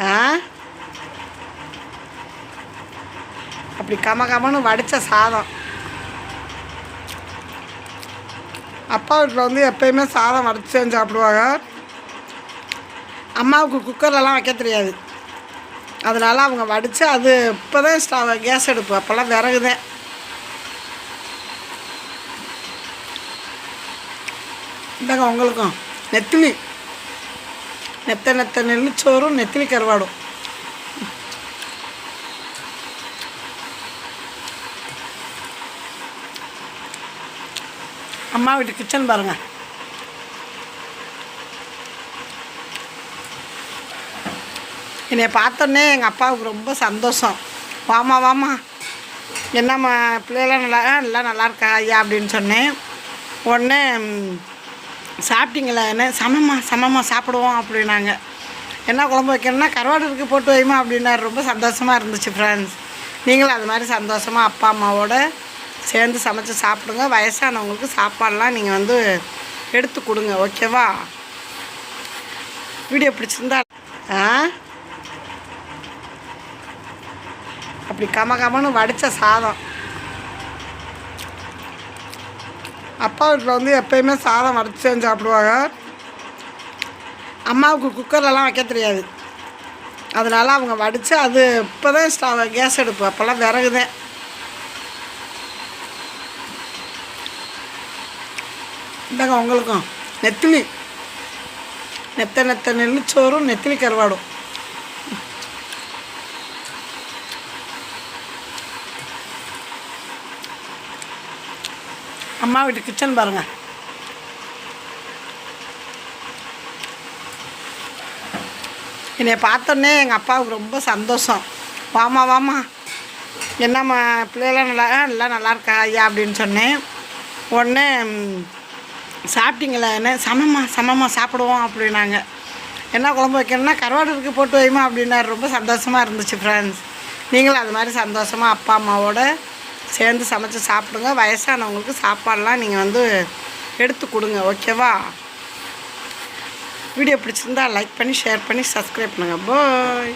ஆ அப்படி கமன்னு வடித்த சாதம். அப்பா வீட்டில் வந்து எப்போயுமே சாதம் வடித்து சாப்பிடுவாங்க. அம்மாவுக்கு குக்கர்லலாம் வைக்க தெரியாது. அதனால் அவங்க வடித்து அது இப்போ தான் கேஸ் அடுப்பு, அப்போல்லாம் விறகு தான். இந்தாங்க உங்களுக்கும் நெத்திலி நெத்த நெல்லிச்சோறும் நெத்திலி கருவாடும். அம்மா வீட்டு கிச்சன் பாருங்கள். என்னை பார்த்தோன்னே எங்கள் அப்பாவுக்கு ரொம்ப சந்தோஷம். வாமா வாமா, என்னம்மா பிள்ளைலாம் எல்லாம் நல்லா இருக்கா ஐயா அப்படின்னு சொன்னேன். உடனே சாப்பிட்டீங்களா, என்ன சமமா சாப்பிடுவோம் அப்படின்னாங்க. என்ன குழம்பு வைக்கணும்னா கருவாடு இருக்குது போட்டு வைமா அப்படின்னாரு. ரொம்ப சந்தோஷமாக இருந்துச்சு ஃப்ரெண்ட்ஸ். நீங்களும் அது மாதிரி சந்தோஷமாக அப்பா அம்மாவோட சேர்ந்து சமைச்சு சாப்பிடுங்க. வயசானவங்களுக்கு சாப்பாடெலாம் நீங்கள் வந்து எடுத்து கொடுங்க, ஓகேவா? வீடியோ பிடிச்சிருந்தா அப்படி கமன்னு வடித்த சாதம். அப்பா வீட்டில் வந்து எப்போயுமே சாதம் வடித்து சாப்பிடுவாங்க. அம்மாவுக்கு குக்கர்லலாம் வைக்க தெரியாது. அதனால் அவங்க வடித்து அது இப்போ தான் கேஸ் அடுப்பு, அப்போல்லாம் விறகு தான். இந்தாங்க உங்களுக்கும் நெத்திலி நெத்த நெல்லிச்சோறும் நெத்திலி கருவாடும். அம்மா வீட்டு கிச்சன் பாருங்கள். என்னை பார்த்தோன்னே எங்கள் அப்பாவுக்கு ரொம்ப சந்தோஷம். வாமா வாமா, என்னம்மா பிள்ளைலாம் நல்லா இருக்கா ஐயா அப்படின்னு சொன்னேன். உடனே சாப்பிட்டீங்களா, என்ன சமமா சாப்பிடுவோம் அப்படின்னாங்க. என்ன குழம்பு வைக்கணும்னா கருவாடு இருக்குது போட்டு வைமா அப்படின்னாரு. ரொம்ப சந்தோஷமாக இருந்துச்சு ஃப்ரெண்ட்ஸ். நீங்களும் அது மாதிரி சந்தோஷமாக அப்பா அம்மாவோட சேர்ந்து சமைச்சு சாப்பிடுங்க. வயசானவங்களுக்கு சாப்பாடெலாம் நீங்கள் வந்து எடுத்து கொடுங்க, ஓகேவா? வீடியோ பிடிச்சிருந்தா லைக் பண்ணி ஷேர் பண்ணி சப்ஸ்கிரைப் பண்ணுங்கள். பாய்.